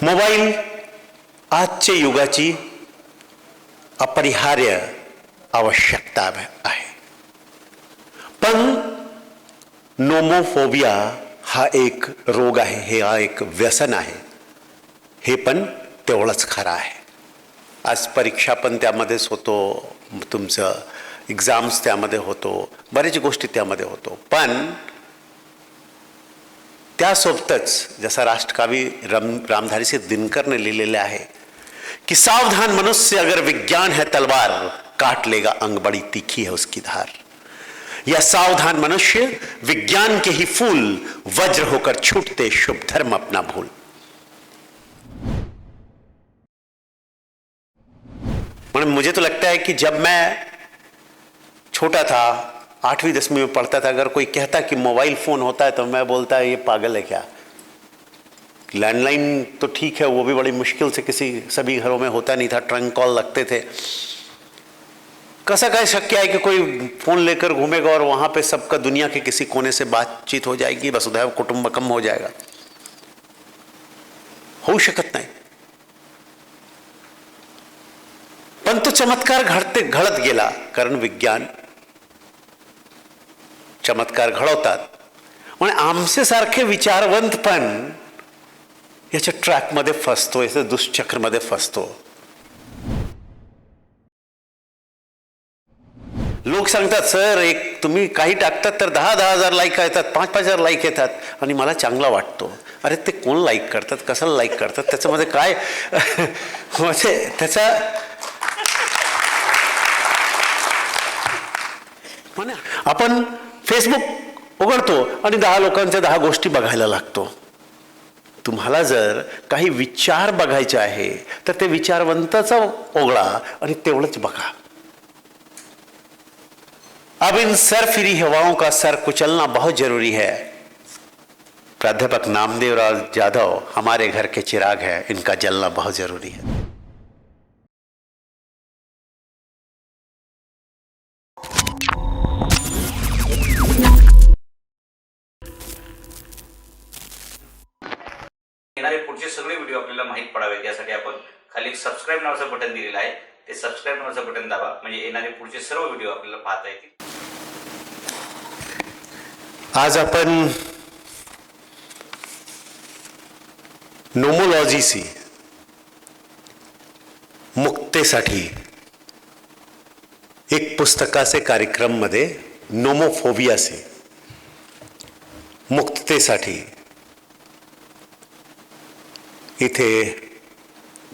Mobile आजच्या युगाची अपरिहार्य आवश्यकता आहे. पण नोमोफोबिया हा एक रोग आहे, हे हा एक व्यसन आहे, हे पण तेवढंच खरं आहे. आज परीक्षा पण त्यामध्येच होतो, तुमचं एक्झाम्स त्यामध्ये होतो, बऱ्याच गोष्टी त्यामध्ये होतो. पण त्यासोबतच जसा राष्ट्रकवी रामधारी सिंह दिनकर ने लिहिलेले आहे कि सावधान मनुष्य अगर विज्ञान है तलवार काट लेगा अंग बड़ी तीखी है उसकी धार. या सावधान मनुष्य विज्ञान के ही फूल वज्र होकर छूटते शुभ धर्म अपना भूल. मुझे तो लगता है कि जब मैं छोटा था, 8वीं 10वीं में पढ़ता था, अगर कोई कहता कि मोबाइल फोन होता है तो मैं बोलता ये पागल है क्या. लैंडलाइन तो ठीक है, वो भी बड़ी मुश्किल से सभी घरों में होता नहीं था, ट्रंक कॉल लगते थे. कैसा शक्य है कि कोई फोन लेकर घूमेगा और वहां पे सबका दुनिया के किसी कोने से बातचीत हो जाएगी, वसुधैव कुटुंबकम हो जाएगा. होऊ शकत नाही. पण तो चमत्कार घडत गेला, कारण विज्ञान चमत्कार घडवतात. म्हणजे आमचे सारखे विचारवंत पण याच्या ट्रॅकमध्ये फसतो, याच्या दुष्चक्रमध्ये फसतो. लोक सांगतात सर एक तुम्ही काही टाकतात तर 10,000 लाईक येतात, 5,000 लाईक येतात आणि मला चांगला वाटतो. अरे ते कोण लाईक करतात, कशाला लाईक करतात, त्याच्यामध्ये काय म्हणजे त्याचा आपण फेसबुक उघडतो आणि 10 लोकांच्या 10 गोष्टी बघायला लागतो. तुम्हाला जर काही विचार बघायचे आहे तर ते विचारवंताचा उघडा आणि तेवढंच बघा. अब इन सरफिरी हवाओं का सर कुचलना बहुत जरूरी है. प्राध्यापक नामदेवराव जाधव हमारे घर के चिराग है, इनका जलना बहुत जरूरी है. येणारे पुढचे सगळे व्हिडिओ आपल्याला माहित पडावेत यासाठी आपण खाली सबस्क्राइब नावाचं बटन दिलेलं आहे. ते सबस्क्राइब नावाचं बटन दाबा, म्हणजे येणारे पुढचे सर्व व्हिडिओ आपल्याला पाहता येतील. आज आपण नोमोलॉजीसी मुक्तेसाठी एक पुस्तकाचे कार्यक्रम मध्ये नोमोफोबियासे मुक्ततेसाठी इथे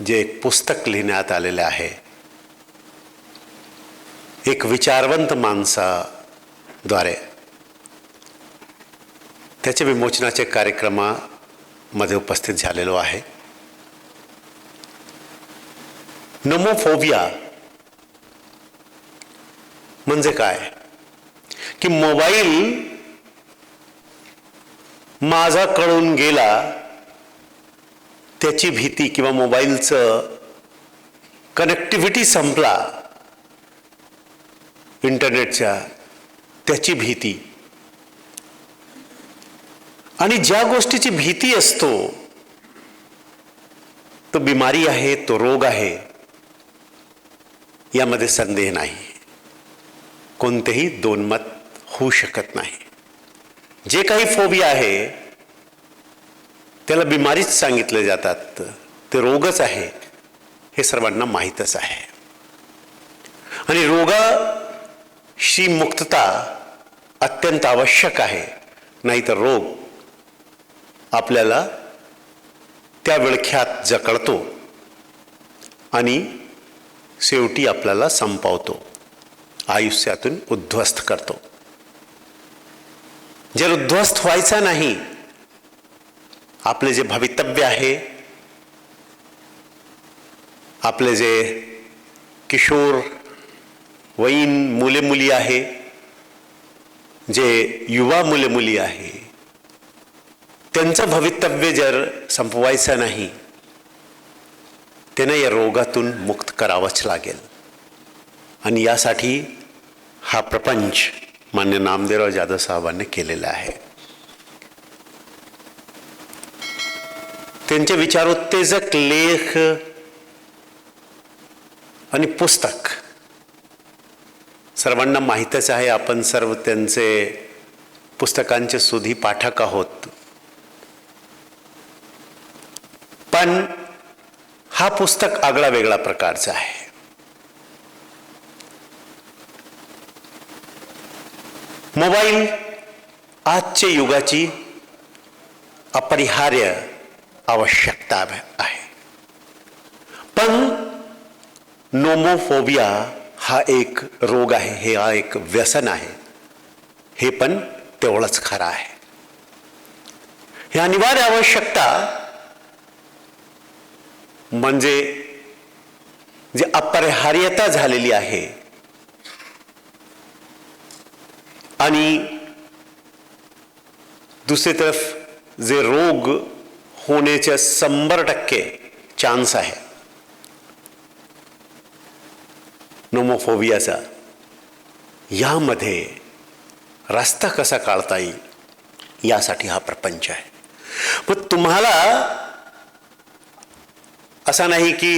जे एक पुस्तक लिहिण्यात आलेले आहे, एक विचारवंत माणसाद्वारे त्याच्या विमोचनाच्या कार्यक्रमामध्ये उपस्थित झालेलो आहे. नोमोफोबिया म्हणजे काय की मोबाईल माझा कळून गेला त्याची भीती, किंवा मोबाईलचं कनेक्टिव्हिटी संपला इंटरनेटच्या त्याची भीती. आणि ज्या गोष्टीची भीती असतो तो बिमारी आहे, तो रोग आहे, यामध्ये संदेह नाही. कोणतेही दोन मत होऊ शकत नाही. जे काही फोबिया आहे त्याला बिमारीच सांगितले जातात, ते रोगच आहे हे सर्वांना माहीतच आहे. आणि रोगाशी मुक्तता अत्यंत आवश्यक आहे, नाहीतर रोग आपल्याला त्या विळख्यात जकळतो आणि शेवटी आपल्याला संपवतो, आयुष्यातून उद्ध्वस्त करतो. जर उद्ध्वस्त व्हायचा नाही, आपले जे भवितव्य आहे, आपले जे किशोर वयीन मुले मुली आहे, जे युवा मुले मुली आहे, त्यांचं भवितव्य जर संपवायचं नाही, त्यांना या रोगातून मुक्त करावंच लागेल. आणि यासाठी हा प्रपंच मान्य नामदेवराव जाधव साहेबांनी केलेला आहे. त्यांचे विचारोत्तेजक लेख आणि पुस्तक सर्वांना माहीतच आहे. आपण सर्व त्यांचे पुस्तकांचे सुधी पाठक आहोत. पण हा पुस्तक आगळा वेगळा प्रकारचा आहे. मोबाईल आजच्या युगाची अपरिहार्य आवश्यकता आहे. पण नोमोफोबिया हा एक रोग आहे, हे हा एक व्यसन आहे, हे पण तेवढंच खरं आहे. ही अनिवार्य आवश्यकता म्हणजे जी अपरिहार्यता झालेली आहे आणि दुसरी तरफ जे रोग होण्याचे 100% चान्स आहे नोमोफोबियाचा, यामध्ये रस्ता कसा काढता येईल यासाठी हा प्रपंच आहे. मग तुम्हाला असा नाही की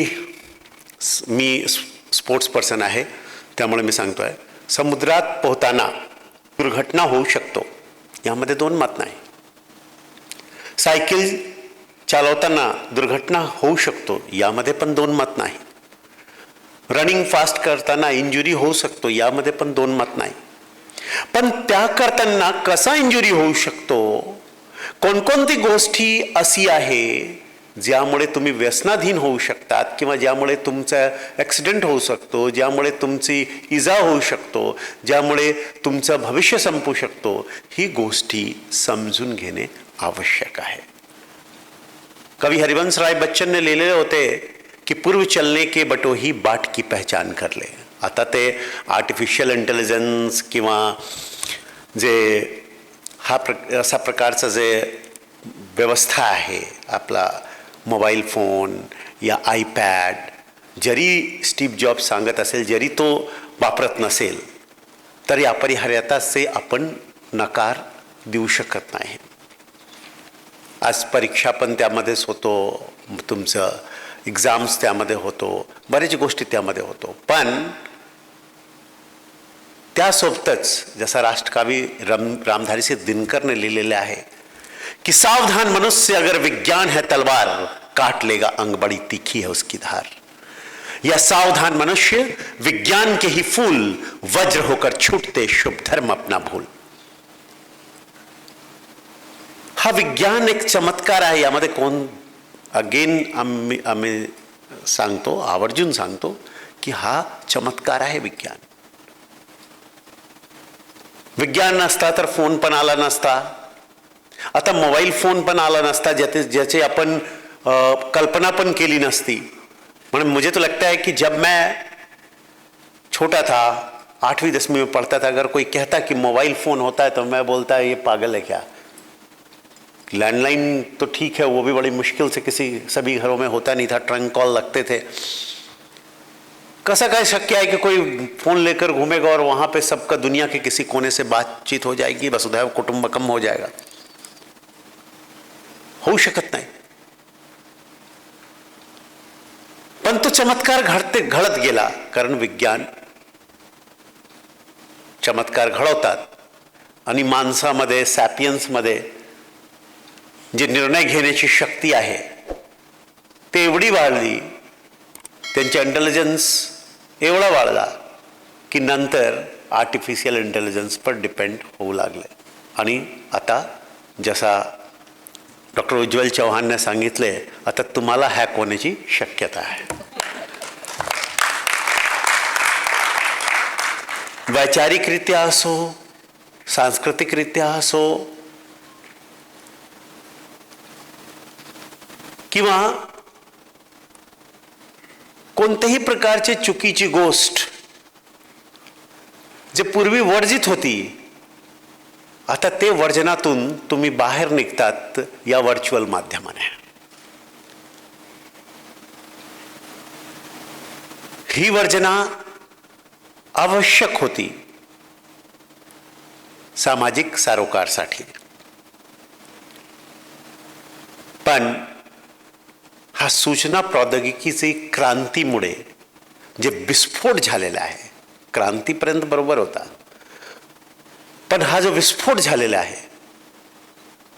मी स्पोर्ट्स पर्सन आहे त्यामुळे मी सांगतोय, समुद्रात पोहताना दुर्घटना होऊ शकतो यामध्ये दोन मत नाही. सायकल चालवताना दुर्घटना होऊ शकतो यामध्ये पण दोन मत नाही. रनिंग फास्ट करताना इंजुरी होऊ शकतो यामध्ये पण दोन मत नाही. पण त्या करताना कसा इंजुरी होऊ शकतो, कोणकोणती गोष्टी अशी आहे ज्यामुळे तुम्ही व्यसनाधीन होऊ शकतात किंवा ज्यामुळे तुमचा ॲक्सिडेंट होऊ शकतो, ज्यामुळे तुमची इजा होऊ शकतो, ज्यामुळे तुमचं भविष्य संपू शकतो, ही गोष्टी समजून घेणे आवश्यक आहे. कवी हरिवंश राय बच्चन ने लिहिलेले होते की पूर्व चलने के बटोही बाट की पहचान कर ले. आता ते आर्टिफिशियल इंटेलिजन्स किंवा जे असा प्रकारचं जे व्यवस्था आहे, आपला मोबाईल फोन या आयपॅड, जरी स्टीव्ह जॉब्स सांगत असेल, जरी तो वापरत नसेल तरी अपरिहार्यताचे आपण नकार देऊ शकत नाही. आज परीक्षा पण त्यामध्येच होतो, तुमचं एक्झाम्स त्यामध्ये होतो, बऱ्याच गोष्टी त्यामध्ये होतो. पण त्यासोबतच जसा राष्ट्रकवी रामधारी सिंह दिनकर ने लिहिलेले आहे कि सावधान मनुष्य अगर विज्ञान है तलवार काट लेगा अंग बड़ी तीखी है उसकी धार. या सावधान मनुष्य विज्ञान के ही फूल वज्र होकर छूटते शुभ धर्म अपना भूल. हा विज्ञान एक चमत्कार आहे. यामध्ये कोण अगेन आम्ही सांगतो, आवर्जून सांगतो की हा चमत्कार आहे विज्ञान. विज्ञान नसता तर फोन पण आला नसता, आता मोबाईल फोन पण आला नसता, ज्याचे आपण कल्पना पण केली नसती. मतलब मुझे तो लगता है कि जब मैं छोटा था, 8वीं 10वीं में पढ़ता था, अगर कोई कहता कि मोबाइल फ़ोन होता है तो मैं बोलता ये पागल है क्या. लैंडलाइन तो ठीक है, वो भी बड़ी मुश्किल से सभी घरों में होता नहीं था, ट्रंक कॉल लगते थे. कैसा शक्य है कि कोई फ़ोन लेकर घूमेगा और वहाँ पे सबका दुनिया के किसी कोने से बातचीत हो जाएगी, वसुधैव कुटुंबकम हो जाएगा. होऊ शकत नाही. पण तो चमत्कार घडत गेला, कारण विज्ञान चमत्कार घडवतात आणि माणसामध्ये, सॅपियन्समध्ये जे निर्णय घेण्याची शक्ती आहे ते एवढी वाढली, त्यांचे इंटेलिजन्स एवढा वाढला की नंतर आर्टिफिशियल इंटेलिजन्स पर डिपेंड होऊ लागले. आणि आता जसा डॉक्टर उज्ज्वल चव्हाणने सांगितले, आता तुम्हाला हॅक होण्याची शक्यता आहे. वैचारिकरित्या असो, सांस्कृतिकरित्या असो किंवा कोणत्याही प्रकारची चुकीची गोष्ट जे पूर्वी वर्जित होती, आता ते वर्जनातून तुम्ही बाहेर निघतात या व्हर्च्युअल माध्यमाने. ही वर्जना आवश्यक होती सामाजिक सारोकारसाठी. पण हा सूचना प्रौद्योगिकीची क्रांतीमुळे जे विस्फोट झालेला आहे, क्रांतीपर्यंत बरोबर होता, पण हा जो विस्फोट झालेला आहे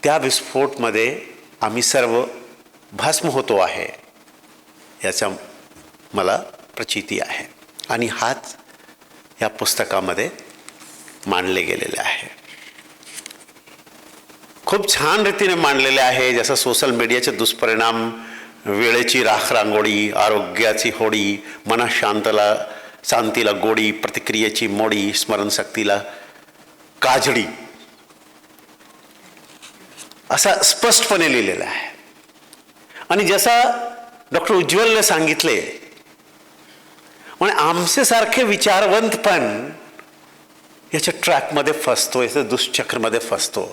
त्या विस्फोटमध्ये आम्ही सर्व भस्म होतो आहे याचा मला प्रचिती आहे आणि हाच या पुस्तकामध्ये मांडले गेलेले आहे. खूप छान रीतीने मांडलेले आहे. जसं सोशल मीडियाचे दुष्परिणाम, वेळेची राख रांगोळी, आरोग्याची होडी, शांतीला गोडी, प्रतिक्रियेची मोडी, स्मरणशक्तीला काजडी, असा स्पष्टपणे लिहिलेला आहे. आणि जसा डॉक्टर उज्ज्वलने सांगितले, म्हणजे आमचे सारखे विचारवंत पण याच्या ट्रॅकमध्ये फसतो, याच्या दुष्चक्रमध्ये फसतो.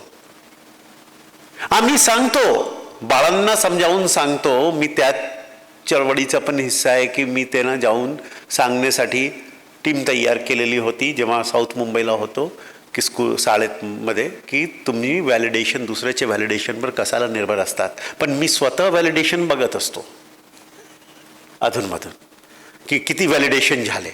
आम्ही सांगतो, बाळांना समजावून सांगतो, मी त्यात चळवळीचा पण हिस्सा आहे की मी त्यांना जाऊन सांगण्यासाठी टीम तयार केलेली होती जेव्हा साऊथ मुंबईला होतो, की शाळेमध्ये, की तुम्ही व्हॅलिडेशन, दुसऱ्याचे व्हॅलिडेशनवर कशाला निर्भर असतात. पण मी स्वतः व्हॅलिडेशन बघत असतो अधूनमधून की किती व्हॅलिडेशन झाले.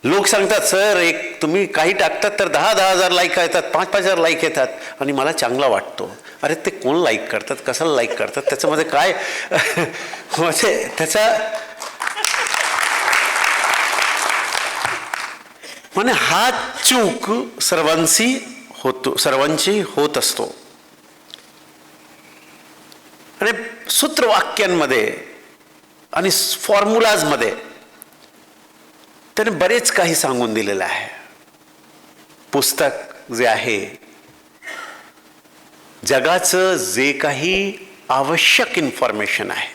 लोक सांगतात, सर तुम्ही काही टाकतात तर 10,000 लाईक येतात, 5,000 लाईक येतात आणि मला चांगला वाटतो. अरे ते कोण लाईक करतात, कशाला लाईक करतात, त्याच्यामध्ये काय म्हणजे त्याचा म्हणजे हा चूक सर्वांची होत असतो. आणि सूत्रवाक्यांमध्ये आणि फॉर्म्युलाजमध्ये त्याने बरेच काही सांगून दिलेलं आहे. पुस्तक जे आहे, जगाचं जे काही आवश्यक इन्फॉर्मेशन आहे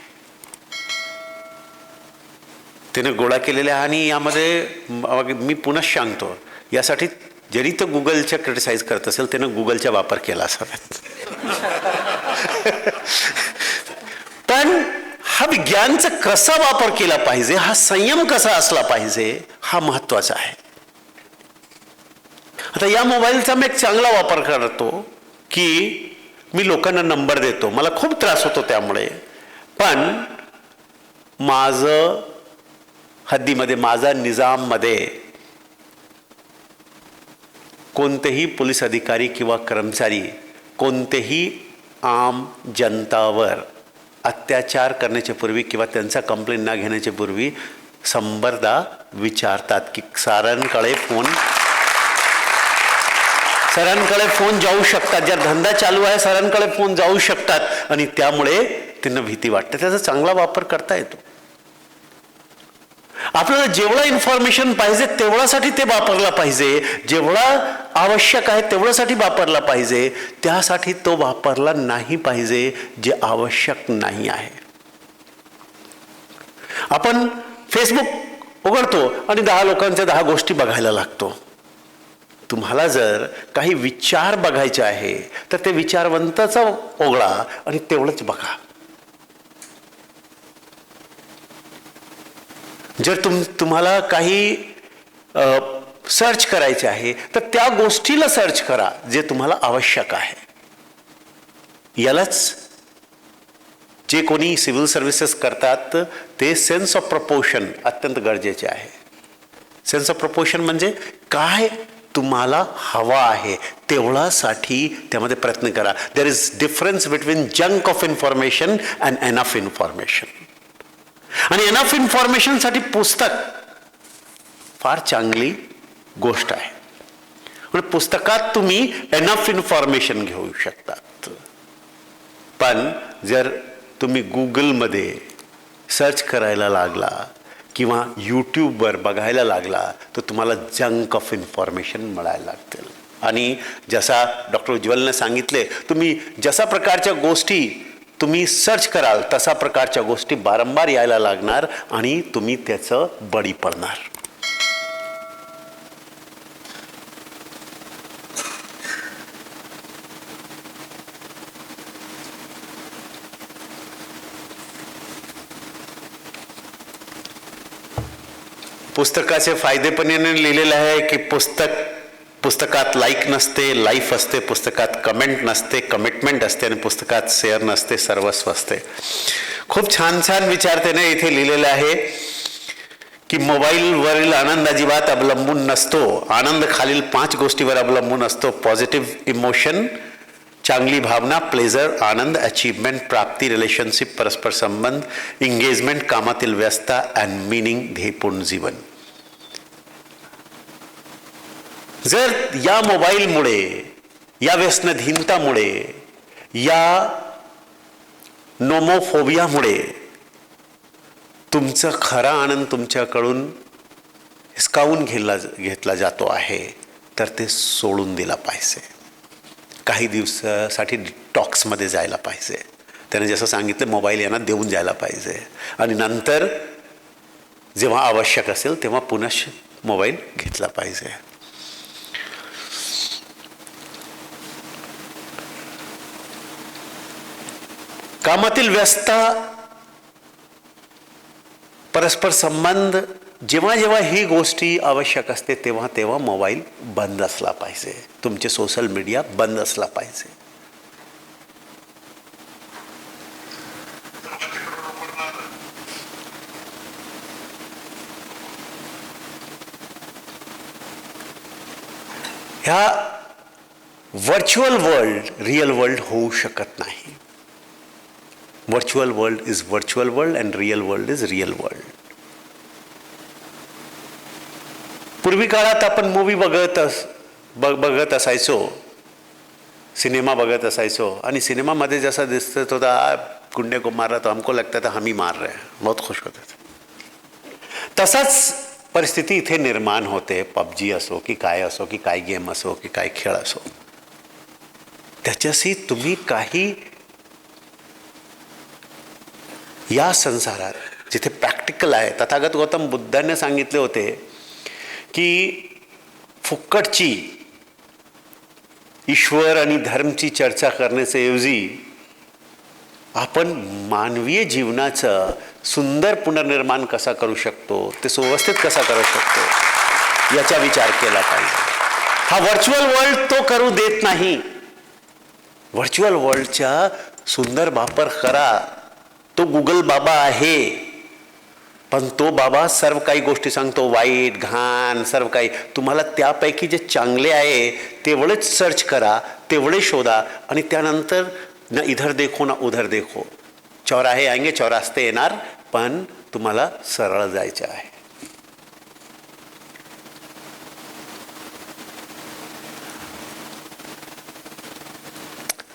त्याने गोळा केलेले आहे. आणि यामध्ये मी पुन्हा सांगतो, यासाठी जरी तो गुगलच्या क्रिटिसाइज करत असेल त्यानं गुगलचा वापर केला असावा. पण हा विज्ञानचा कसा वापर केला पाहिजे, हा संयम कसा असला पाहिजे, हा महत्वाचा आहे. आता या मोबाईलचा मी एक चांगला वापर करतो की मी लोकांना नंबर देतो, मला खूप त्रास होतो त्यामुळे, पण माझं हद्दीमध्ये, माझा निजाममध्ये कोणतेही पोलीस अधिकारी किंवा कर्मचारी कोणतेही आम जनतावर अत्याचार करण्याच्या पूर्वी किंवा त्यांचा कंप्लेंट न घेण्याच्या पूर्वी 100दा विचारतात की सरांकडे फोन जाऊ शकतात, ज्या धंदा चालू आहे सरांकडे फोन जाऊ शकतात आणि त्यामुळे त्यांना भीती वाटते. त्याचा चांगला वापर करता येतो. आपल्याला जेवढा इन्फॉर्मेशन पाहिजे तेवढ्यासाठी ते वापरला पाहिजे, जेवढा आवश्यक आहे तेवढ्यासाठी वापरला पाहिजे, त्यासाठी तो वापरला नाही पाहिजे जे आवश्यक नाही आहे. आपण फेसबुक उघडतो आणि 10 लोकांच्या 10 गोष्टी बघायला लागतो. तुम्हाला जर काही विचार बघायचे आहे तर ते विचारवंताचा उघडा आणि तेवढंच बघा. जर तुम्हाला काही सर्च करायचे आहे तर त्या गोष्टीला सर्च करा जे तुम्हाला आवश्यक आहे. यालाच जे कोणी सिव्हिल सर्व्हिसेस करतात ते सेन्स ऑफ प्रपोर्शन अत्यंत गरजेचे आहे. सेन्स ऑफ प्रपोर्शन म्हणजे काय तुम्हाला हवा आहे तेवढ्यासाठी त्यामध्ये प्रयत्न करा. There is difference between junk of information and enough information. आणि एनफ इन्फॉर्मेशनसाठी पुस्तक फार चांगली गोष्ट आहे. म्हणजे पुस्तकात तुम्ही एनफ इन्फॉर्मेशन घेऊ शकतात. पण जर तुम्ही गुगलमध्ये सर्च करायला लागला किंवा यूट्यूबवर बघायला लागला तर तुम्हाला जंक ऑफ इन्फॉर्मेशन मिळायला लागतील. आणि जसा डॉक्टर उज्ज्वलने सांगितले, तुम्ही जशा प्रकारच्या गोष्टी तुम्ही सर्च कराल तशा प्रकारच्या गोष्टी वारंवार यायला लागणार आणि तुम्ही त्याचं बळी पडणार. पुस्तकाचे फायदे पण याने लिहिलेले आहे की पुस्तकात लाईक नसते, लाईफ असते. पुस्तकात कमेंट नसते, कमिटमेंट असते. आणि पुस्तकात शेअर नसते, सर्वस्व असते. खूप छान छान विचार त्याने इथे लिहिलेले आहे की मोबाईलवरील आनंद अजिबात अवलंबून नसतो. आनंद खालील 5 गोष्टीवर अवलंबून असतो. पॉझिटिव्ह इमोशन, चांगली भावना, प्लेजर, आनंद, अचीवमेंट, प्राप्ती, रिलेशनशिप, परस्पर संबंध, एंगेजमेंट, कामातील व्यस्तता अँड मीनिंग, ध्येयपूर्ण जीवन. जर या मोबाईलमुळे, या व्यसनधीनतामुळे, या नोमोफोबियामुळे तुमचा खरा आनंद तुमच्याकडून हिसकावून घेतला जातो आहे, तर ते सोडून दिला पाहिजे. काही दिवसासाठी डिटॉक्समध्ये जायला पाहिजे. त्याने जसं सांगितलं, मोबाईल यांना देऊन जायला पाहिजे आणि नंतर जेव्हा आवश्यक असेल तेव्हा पुन्हा मोबाईल घेतला पाहिजे. कामातील व्यस्तता, परस्पर संबंध, जेव्हा जेव्हा ही गोष्टी आवश्यक असते तेव्हा तेव्हा मोबाईल बंद असला पाहिजे. तुमचे सोशल मीडिया बंद असला पाहिजे. ह्या व्हर्च्युअल वर्ल्ड रिअल वर्ल्ड होऊ शकत नाही. Virtual world is virtual world and real world is real world. पूर्वी काळात आपण मूवी बघत असायचो, सिनेमा बघत असायचो आणि सिनेमामध्ये जसा दिसत होता गुंडे को मार रहा तो हमको लगता था हम ही मार रहे हैं, बहुत खुश होते थे. तसाच परिस्थिती इथे निर्माण होते. पबजी असो की काय गेम असो की काय खेळ असो, त्याच्याशी तुम्ही काही या संसारात जिथे प्रॅक्टिकल आहे. तथागत गौतम बुद्धांनी सांगितले होते की फुक्कटची ईश्वर आणि धर्मची चर्चा करण्याच्याऐवजी आपण मानवीय जीवनाचं सुंदर पुनर्निर्माण कसा करू शकतो, ते सुव्यवस्थित कसा करू शकतो याचा विचार केला पाहिजे. हा व्हर्च्युअल वर्ल्ड तो करू देत नाही. व्हर्च्युअल वर्ल्डचा सुंदर वापर करा. तो गुगल बाबा आहे, पण तो बाबा सर्व काही गोष्टी सांगतो, वाईट घाण सर्व काही. तुम्हाला त्यापैकी जे चांगले आहे तेवढेच सर्च करा, तेवढे शोधा आणि त्यानंतर न इधर देखो ना उधर देखो. चौराहे आएंगे, चौरास्ते येणार, पण तुम्हाला सरळ जायचे आहे.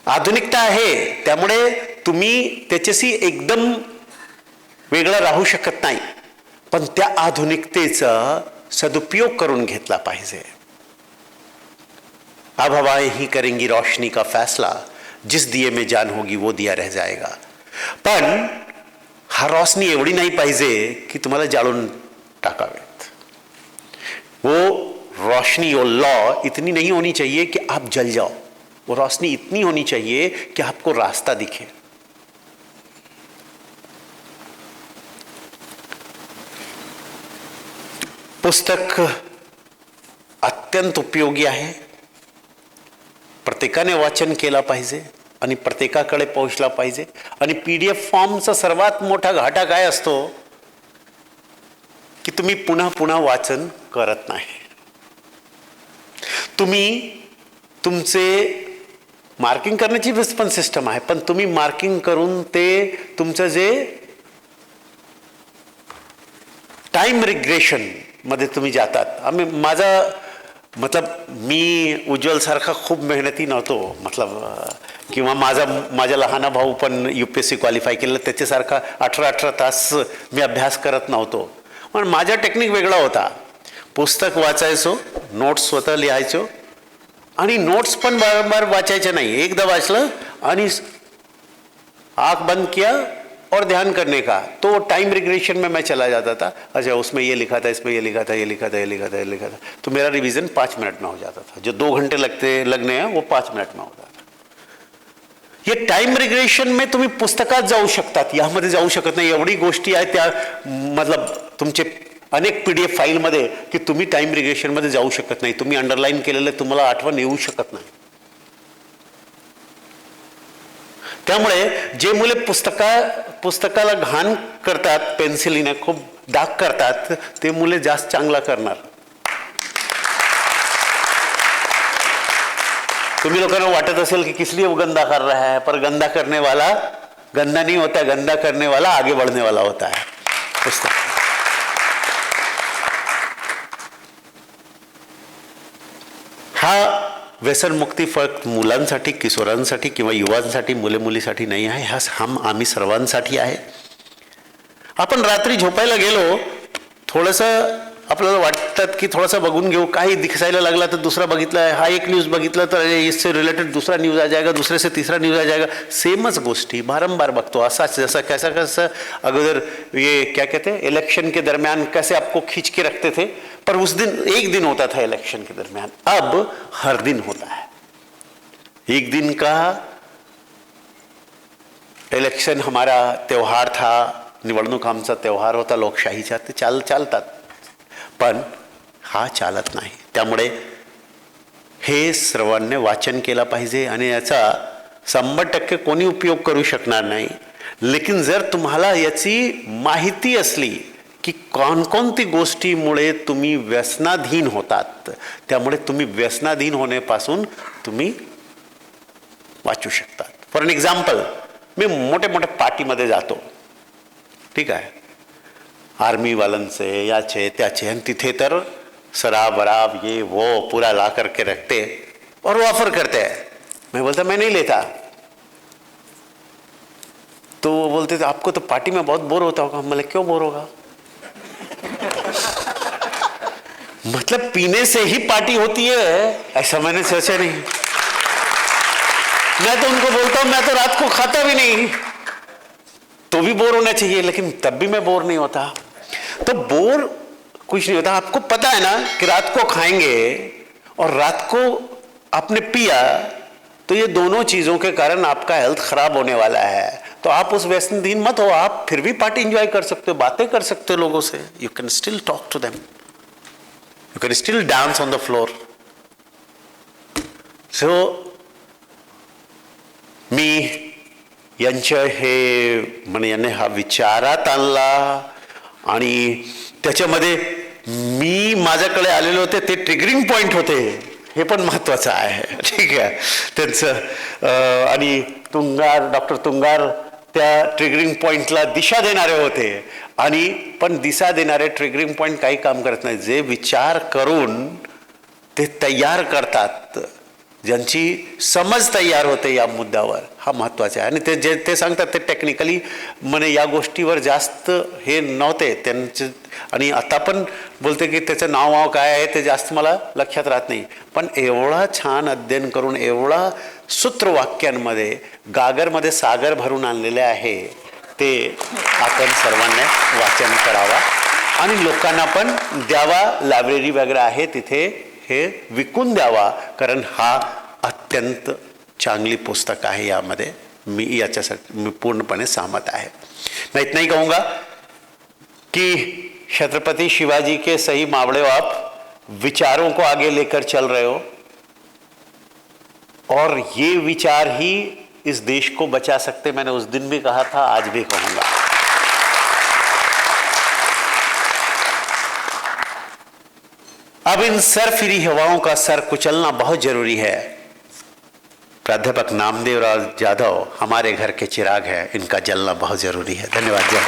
आधुनिकता आहे त्यामुळे तुम्ही त्याच्याशी एकदम वेगळं राहू शकत नाही, पण त्या आधुनिकतेचा सदुपयोग करून घेतला पाहिजे. अब हवाएं ही करेंगी रोशनी का फैसला, जिस दिए में जान होगी वो दिया रह जाएगा. पण हा रोशनी एवढी नाही पाहिजे की तुम्हाला जाळून टाकावेत. वो रोशनी और लॉ इतनी नहीं होनी चाहिए कि आप जल जाओ. वो रोशनी इतनी होनी चाहिए कि आपको रास्ता दिखे. पुस्तक अत्यंत उपयोगी आहे. प्रत्येकाने वाचन केला पाहिजे आणि प्रत्येकाकडे पोहोचला पाहिजे. आणि PDF फॉर्मचा सर्वात मोठा घाटा काय असतो की तुम्ही पुन्हा पुन्हा वाचन करत नाही. तुम्ही तुमचे मार्किंग करण्याची पण सिस्टम आहे, पण तुम्ही मार्किंग करून ते तुमचं जे टाइम रिग्रेशन मध्ये तुम्ही जातात. मी उज्ज्वल सारखा खूप मेहनती नव्हतो, किंवा माझा लहान भाऊ पण UPSC क्वालिफाय केलं, त्याच्यासारखा 18 तास मी अभ्यास करत नव्हतो. पण माझा टेक्निक वेगळा होता. पुस्तक वाचायचो, नोट्स स्वतः लिहायचो आणि नोट्स पण बारंबार वाचायचे नाही. एकदा वाचलं आणि आँख बंद किया और ध्यान करने का, तो टाइम रिग्रेशन में मैं चला जाता था. अच्छा, उसमें ये लिखा था, इसमें ये लिखा था, ये लिखा था, ये लिखा था, ये लिखा था. तो मेरा रिवीजन 5 मिनट में हो जाता था. जो 2 घंटे लगने हैं वो 5 मिनट में होता था. ये टाइम रिग्रेशन में तुम्ही पुस्तकात जाऊ शकतात, यामध्ये जाऊ शकत नाही. एवढी गोष्टी आहेत त्या तुमचे अनेक PDF फाईलमध्ये की तुम्ही टाइम रिग्रेशनमध्ये जाऊ शकत नाही. तुम्ही अंडरलाईन केलेलं तुम्हाला आठवण येऊ शकत नाही. त्यामुळे जे मुले पुस्तकाला घाण करतात, पेन्सिलीने खूप डाग करतात, ते मुले जास्त चांगला करणार. तुम्ही लोगों को वाटत असेल कि किस लिए वो गंदा कर रहा है, पर गंदा करने वाला गंदा नहीं होता, गंदा करने वाला आगे बढ़ने वाला होता है. पुस्तक हा व्यसन मुक्ती फक्त मुलांसाठी, किशोरांसाठी किंवा युवांसाठी, मुले मुलीसाठी नाही आहे. हा आम्ही सर्वांसाठी आहे. आपण रात्री झोपायला गेलो, थोडंसं आपल्याला वाटतात की थोडंसं बघून घेऊ, काही दिसायला लागला तर दुसरा बघितला, हा एक न्यूज बघितला तर इससे रिलेटेड दूसरा न्यूज आ जाएगा, दूसरे से तीसरा न्यूज आ जाएगा. सेमच गोष्टी बारंबार बघतो. असाच जैसा कैसा अगर ये क्या कहते हैं इलेक्शन के दरमियान कैसे आपको खींच के रखते थे, पर उस दिन एक दिन होता था इलेक्शन के दरमियान, अब हर दिन होता है. एक दिन का इलेक्शन हमारा त्योहार था, निवडणूक आमचा त्योहार होता लोकशाहीचा, ते चालतात, पण हा चालत नाही. त्यामुळे हे सर्वांनी वाचन केलं पाहिजे आणि याचा 100% कोणी उपयोग करू शकणार नाही. लेकिन जर तुम्हाला याची माहिती असली की कोणकोणती गोष्टीमुळे तुम्ही व्यसनाधीन होतात, त्यामुळे तुम्ही व्यसनाधीन होण्यापासून तुम्ही वाचू शकतात. फॉर एन एक्झाम्पल, मी मोठे मोठे पार्टीमध्ये जातो, ठीक आहे, आर्मी वाल्यांचे याचे त्याचे, आणि तिथे तर शराब वराब ये वो पूरा ला करके रखते और वो ऑफर करते हैं. मैं बोलता मैं नहीं लेता. तो वो बोलते थे आपको तो पार्टी में बहुत बोर होता होगा. मतलब क्यों बोर होगा? मतलब पीने से ही पार्टी होती है, ऐसा मैंने सोचा नहीं. मैं तो उनको बोलता हूं मैं तो रात को खाता भी नहीं, तो भी बोर होना चाहिए, लेकिन तब भी मैं बोर नहीं होता. तो बोर कुछ नहीं होता. आपको पता है ना कि रात को खाएंगे और रात को आपने पिया, तो ये दोनों चीजों के कारण आपका हेल्थ खराब होने वाला है. तो आप उस व्यसनाधीन मत हो. आप फिर भी पार्टी एंजॉय कर सकते हो, बातें कर सकते हो लोगों से. You can still talk to them, you can still dance on the floor. So मी यांच्या हे म्हणजे यांनी हा विचारात आणला आणि त्याच्यामध्ये मी माझ्याकडे आलेले होते ते ट्रिगरिंग पॉइंट होते, हे पण महत्त्वाचं आहे. ठीक आहे त्यांचं. आणि डॉक्टर तुंगार त्या ट्रिगरिंग पॉइंटला दिशा देणारे होते. आणि पण दिशा देणारे ट्रिगरिंग पॉइंट काही काम करत नाही. जे विचार करून ते तयार करतात, ज्यांची समज तयार होते या मुद्द्यावर, हा महत्त्वाचा आहे. आणि ते जे ते सांगतात ते टेक्निकली म्हणे या गोष्टीवर जास्त हे नव्हते त्यांचे. आणि आता पण बोलते की त्याचं नाव काय आहे ते जास्त मला लक्षात राहत नाही, पण एवढा छान अध्ययन करून एवढा सूत्रवाक्यांमध्ये गागरमध्ये सागर भरून आणलेले आहे, ते आपण सर्वांनी वाचन करावा आणि लोकांना पण द्यावा. लायब्ररी वगैरे आहे तिथे हे विकून द्यावा, कारण हा अत्यंत चांगली पुस्तक आहे. यामध्ये मी याच्यासाठी मी पूर्णपणे सहमत आहे. मैं इतना ही कहूँगा कि छत्रपति शिवाजी के सही मावड़े हो, आप विचारों को आगे लेकर चल रहे हो और ये विचार ही इस देश को बचा सकते. मैंने उस दिन भी कहा था, आज भी कहूँगा. अब इन सरफिरी हवाओं का सर कुचलना बहुत जरूरी है. प्राध्यापक नामदेव राव जाधव हमारे घर के चिराग है, इनका जलना बहुत जरूरी है. धन्यवाद. जय